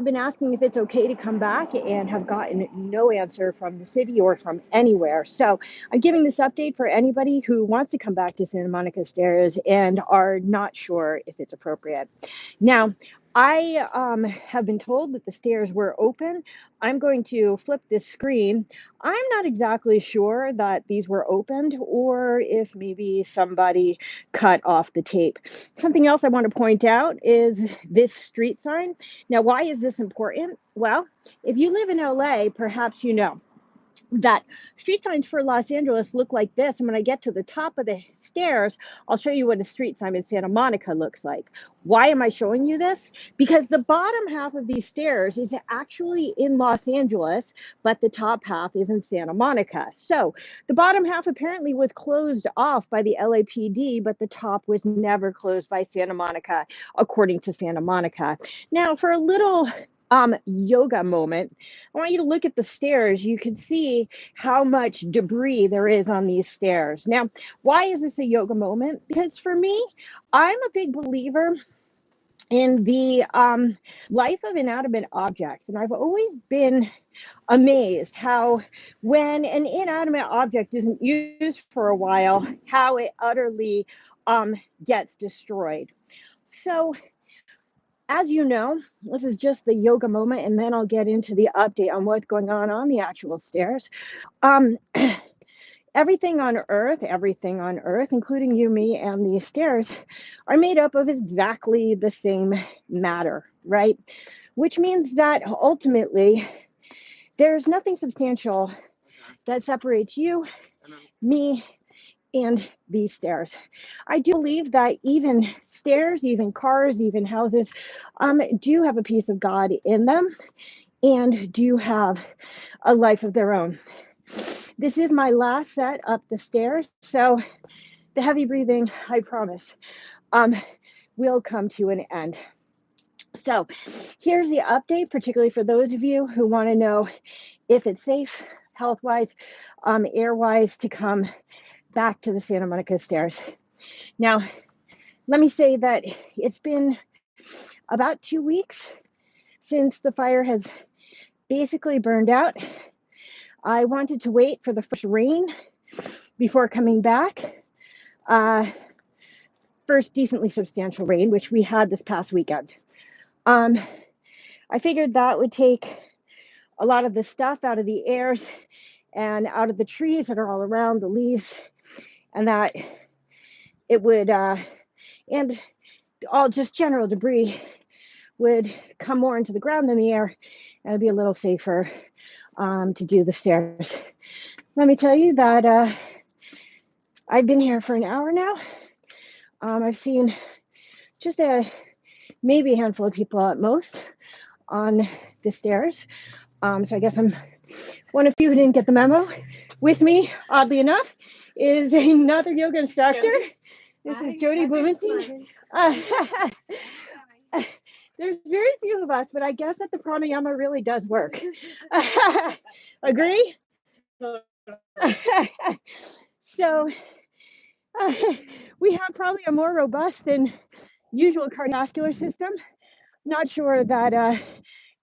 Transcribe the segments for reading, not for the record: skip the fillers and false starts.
been asking if it's okay to come back and have gotten no answer from the city or from anywhere. So I'm giving this update for anybody who wants to come back to Santa Monica Stairs and are not sure if it's appropriate. Now, I have been told that the stairs were open. I'm going to flip this screen. I'm not exactly sure that these were opened or if maybe somebody cut off the tape. Something else I want to point out is this street sign. Now, why is this important? Well, if you live in LA, perhaps you know that street signs for Los Angeles look like this. And when I get to the top of the stairs, I'll show you what a street sign in Santa Monica looks like. Why am I showing you this? Because the bottom half of these stairs is actually in Los Angeles, but the top half is in Santa Monica. So the bottom half apparently was closed off by the LAPD, but the top was never closed by Santa Monica, according to Santa Monica. Now, for a little yoga moment, I want you to look at the stairs. You can see how much debris there is on these stairs. Now, why is this a yoga moment? Because for me, I'm a big believer in the life of inanimate objects. And I've always been amazed how, when an inanimate object isn't used for a while, how it utterly gets destroyed. So, as you know, this is just the yoga moment, and then I'll get into the update on what's going on the actual stairs. Um, everything on Earth, including you, me, and these stairs, are made up of exactly the same matter, right? Which means that ultimately, there's nothing substantial that separates you, me, and these stairs. I do believe that even stairs, even cars, even houses do have a piece of God in them and do have a life of their own. This is my last set up the stairs, so the heavy breathing, I promise, um, will come to an end. So here's the update, particularly for those of you who want to know if it's safe, health wise, air wise, to come back to the Santa Monica stairs. Now, let me say that it's been about 2 weeks since the fire has basically burned out. I wanted to wait for the first rain before coming back. First decently substantial rain, which we had this past weekend. I figured that would take a lot of the stuff out of the airs and out of the trees that are all around, the leaves, and that it would, and all just general debris would come more into the ground than the air, and it'd be a little safer to do the stairs. Let me tell you that I've been here for an hour now. I've seen just maybe a handful of people at most on the stairs. So I guess I'm one of few who didn't get the memo. With me, oddly enough, is another yoga instructor. This is Jody Blumenstein. There's very few of us, but I guess that the pranayama really does work. Agree? So we have probably a more robust than usual cardiovascular system. Not sure that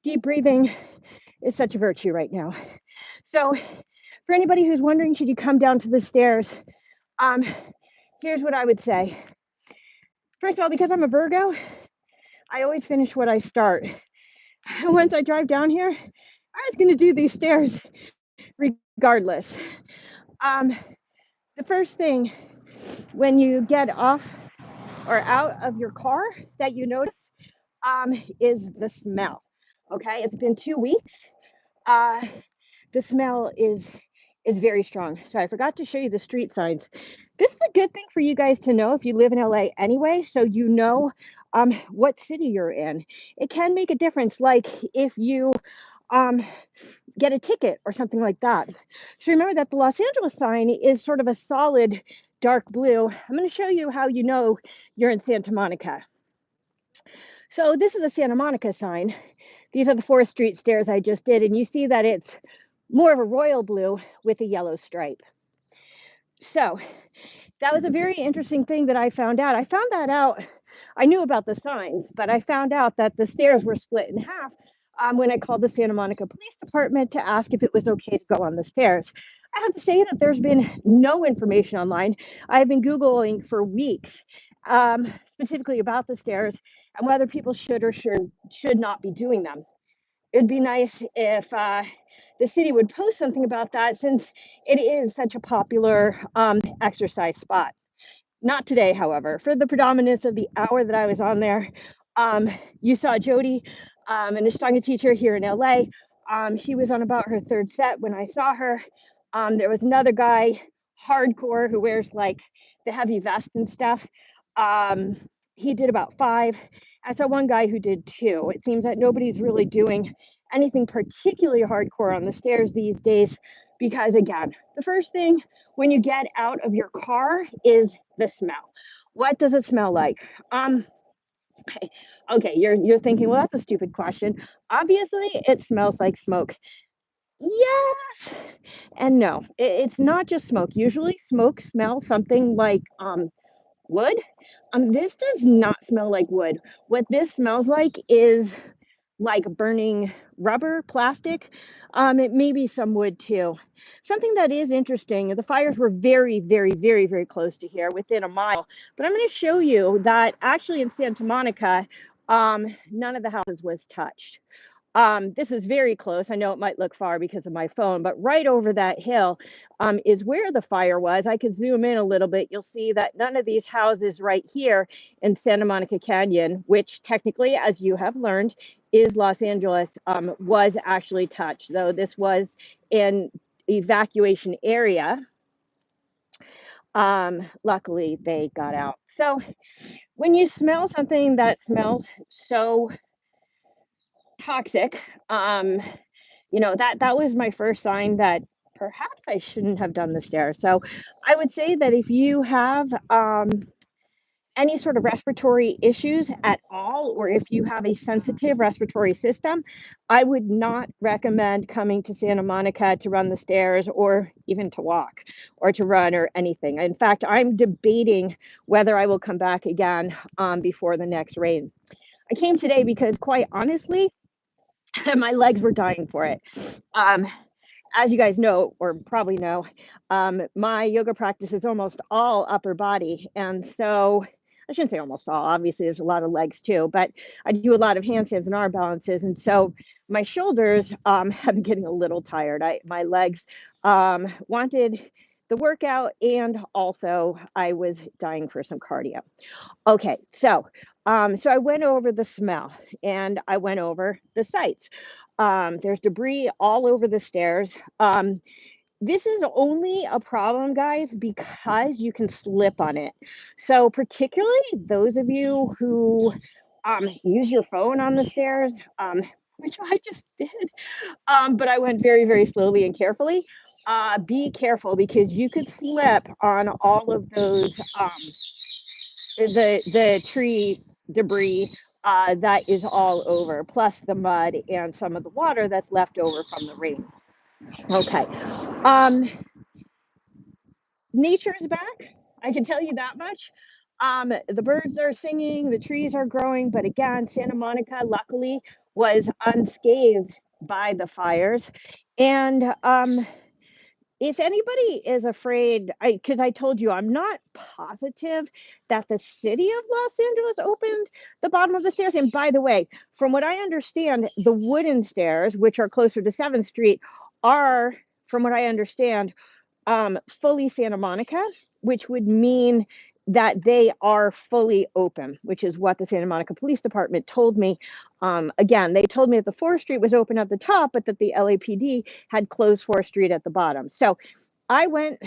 deep breathing is such a virtue right now. So for anybody who's wondering, should you come down to the stairs? Here's what I would say. First of all, because I'm a Virgo, I always finish what I start. Once I drive down here, I was going to do these stairs regardless. The first thing when you get off or out of your car that you notice is the smell. Okay, it's been 2 weeks. The smell is very strong. So I forgot to show you the street signs. This is a good thing for you guys to know if you live in LA anyway, so you know what city you're in. It can make a difference, like if you get a ticket or something like that. So remember that the Los Angeles sign is sort of a solid dark blue. I'm going to show you how you know you're in Santa Monica. So this is a Santa Monica sign. These are the 4th Street stairs I just did, and you see that it's more of a royal blue with a yellow stripe. So that was a very interesting thing that I found out. I found that out. I knew about the signs, but I found out that the stairs were split in half when I called the Santa Monica Police Department to ask if it was okay to go on the stairs. I have to say that there's been no information online. I've been Googling for weeks, specifically about the stairs and whether people should or should not be doing them. It'd be nice if the city would post something about that since it is such a popular exercise spot. Not today, however. For the predominance of the hour that I was on there, um, you saw Jody, an Ashtanga teacher here in LA. She was on about her third set when I saw her. There was another guy, hardcore, who wears like the heavy vest and stuff. Um, he did about five. I saw one guy who did two. It seems that nobody's really doing anything particularly hardcore on the stairs these days because, again, the first thing when you get out of your car is the smell. What does it smell like? Um, okay, you're thinking, well, that's a stupid question. Obviously, it smells like smoke. Yes and no. It's not just smoke. Usually, smoke smells something like wood. This does not smell like wood. What this smells like is like burning rubber, plastic. It may be some wood too. Something that is interesting, the fires were very, very, very, very close to here, within a mile. But I'm going to show you that actually in Santa Monica, none of the houses was touched. This is very close. I know it might look far because of my phone, but right over that hill is where the fire was. I could zoom in a little bit. You'll see that none of these houses right here in Santa Monica Canyon, which technically, as you have learned, is Los Angeles, was actually touched, though this was an evacuation area. Luckily, they got out. So when you smell something that smells so toxic, that was my first sign that perhaps I shouldn't have done the stairs. So I would say that if you have any sort of respiratory issues at all, or if you have a sensitive respiratory system, I would not recommend coming to Santa Monica to run the stairs or even to walk or to run or anything. In fact, I'm debating whether I will come back again before the next rain. I came today because, quite honestly, my legs were dying for it. Um, as you guys know, or probably know, my yoga practice is almost all upper body. And so I shouldn't say almost all, obviously, there's a lot of legs too, but I do a lot of handstands and arm balances. And so my shoulders have been getting a little tired. My legs wanted the workout, and also I was dying for some cardio. Okay, so I went over the smell and I went over the sights. There's debris all over the stairs. This is only a problem, guys, because you can slip on it. So particularly those of you who use your phone on the stairs, which I just did, but I went very, very slowly and carefully. Be careful because you could slip on all of those the tree debris that is all over, plus the mud and some of the water that's left over from the rain. Okay. Um, Nature is back. I can tell you that much. The birds are singing, the trees are growing, but again, Santa Monica luckily was unscathed by the fires. And if anybody is afraid, because I told you I'm not positive that the city of Los Angeles opened the bottom of the stairs. And by the way, from what I understand, the wooden stairs, which are closer to 7th Street, are, from what I understand, fully Santa Monica, which would mean that they are fully open, which is what the Santa Monica Police Department told me. Again, they told me that the 4th Street was open at the top, but that the LAPD had closed 4th Street at the bottom. So I went,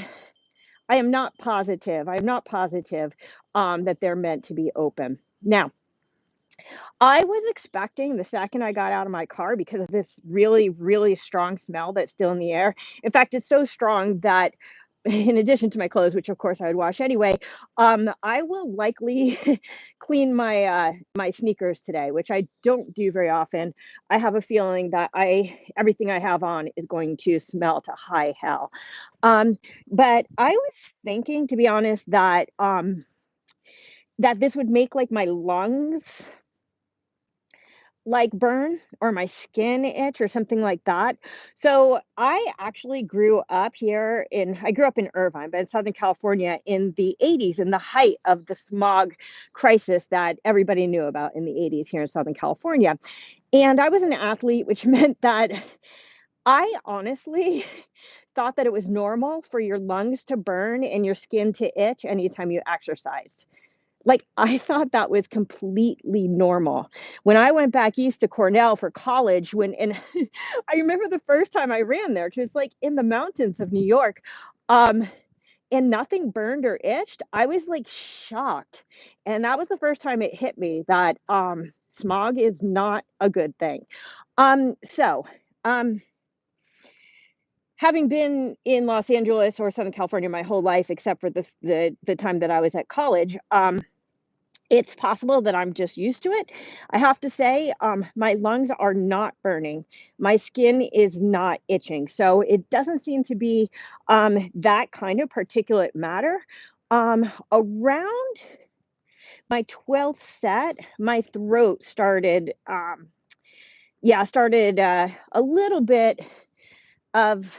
I am not positive. I'm not positive that they're meant to be open. Now, I was expecting the second I got out of my car because of this really, really strong smell that's still in the air. In fact, it's so strong that in addition to my clothes, which of course I would wash anyway, I will likely clean my sneakers today, which I don't do very often. I have a feeling that I everything I have on is going to smell to high hell. Um, but I was thinking, to be honest, that this would make like my lungs like burn or my skin itch or something like that. So I actually I grew up in Irvine, but in Southern California in the 80s, in the height of the smog crisis that everybody knew about in the 80s here in Southern California. And I was an athlete, which meant that I honestly thought that it was normal for your lungs to burn and your skin to itch anytime you exercised. Like, I thought that was completely normal. When I went back east to Cornell for college, when and I remember the first time I ran there because it's, like, in the mountains of New York, um, and nothing burned or itched, I was, like, shocked, and that was the first time it hit me that, smog is not a good thing. So, um, having been in Los Angeles or Southern California my whole life except for the time that I was at college, it's possible that I'm just used to it. I have to say, my lungs are not burning. My skin is not itching. So it doesn't seem to be that kind of particulate matter. Around my 12th set, my throat started, a little bit of,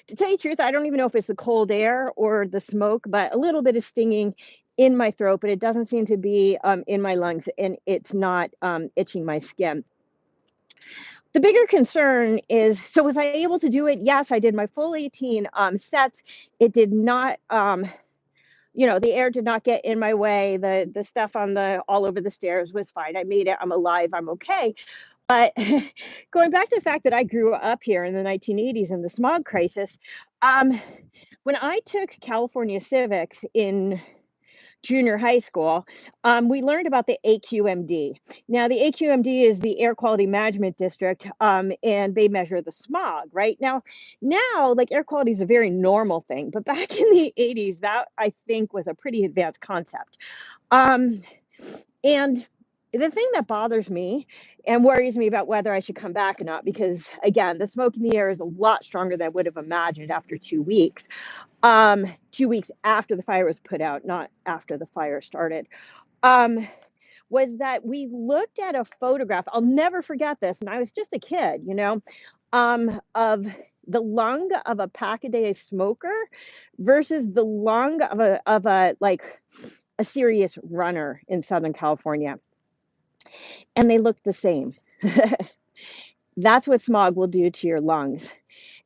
to tell you the truth, I don't even know if it's the cold air or the smoke, but a little bit of stinging in my throat, but it doesn't seem to be in my lungs and it's not itching my skin. The bigger concern is, so was I able to do it? Yes, I did my full 18 sets. It did not, the air did not get in my way. The stuff on the all over the stairs was fine. I made it. I'm alive. I'm okay. But going back to the fact that I grew up here in the 1980s in the smog crisis, um, when I took California civics in junior high school, we learned about the AQMD. Now, the AQMD is the Air Quality Management District, and they measure the smog. Right now, like air quality is a very normal thing, but back in the 80s, that I think was a pretty advanced concept. Um, and the thing that bothers me and worries me about whether I should come back or not, because again, the smoke in the air is a lot stronger than I would have imagined after 2 weeks. 2 weeks after the fire was put out, not after the fire started. Um, was that we looked at a photograph. I'll never forget this, and I was just a kid, of the lung of a pack-a-day smoker versus the lung of a like a serious runner in Southern California, and they look the same. That's what smog will do to your lungs.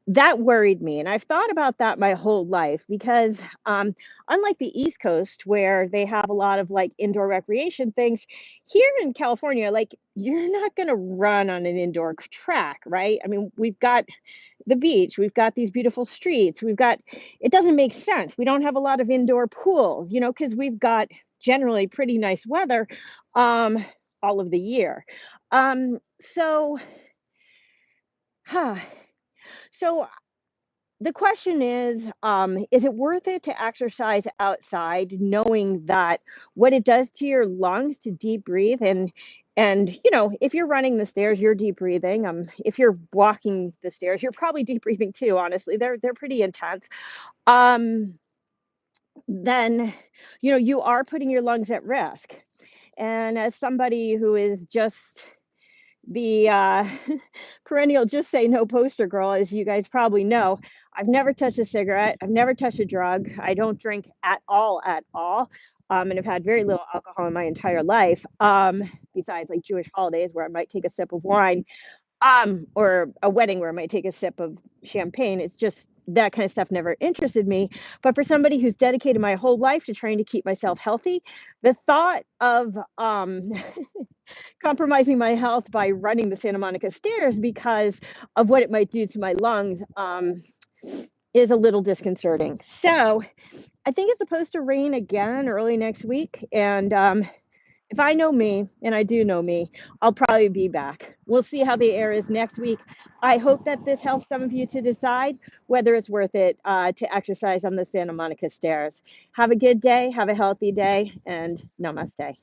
That worried me, and I've thought about that my whole life because, unlike the East Coast where they have a lot of, like, indoor recreation things, here in California, like, you're not gonna run on an indoor track, right? I mean, we've got the beach, we've got these beautiful streets, it doesn't make sense. We don't have a lot of indoor pools, because 'cause we've got generally pretty nice weather, um, all of the year. So, huh, so the question is it worth it to exercise outside knowing that what it does to your lungs to deep breathe and if you're running the stairs, you're deep breathing. If you're walking the stairs, you're probably deep breathing too, honestly. They're pretty intense. Um, then you are putting your lungs at risk. And as somebody who is just the perennial just say no poster girl, as you guys probably know, I've never touched a cigarette. I've never touched a drug. I don't drink at all, at all. And I've had very little alcohol in my entire life, besides like Jewish holidays where I might take a sip of wine, or a wedding where I might take a sip of champagne. It's just that kind of stuff never interested me. But for somebody who's dedicated my whole life to trying to keep myself healthy, the thought of compromising my health by running the Santa Monica stairs because of what it might do to my lungs, is a little disconcerting. So I think it's supposed to rain again early next week. And if I know me, and I do know me, I'll probably be back. We'll see how the air is next week. I hope that this helps some of you to decide whether it's worth it to exercise on the Santa Monica stairs. Have a good day, have a healthy day, and namaste.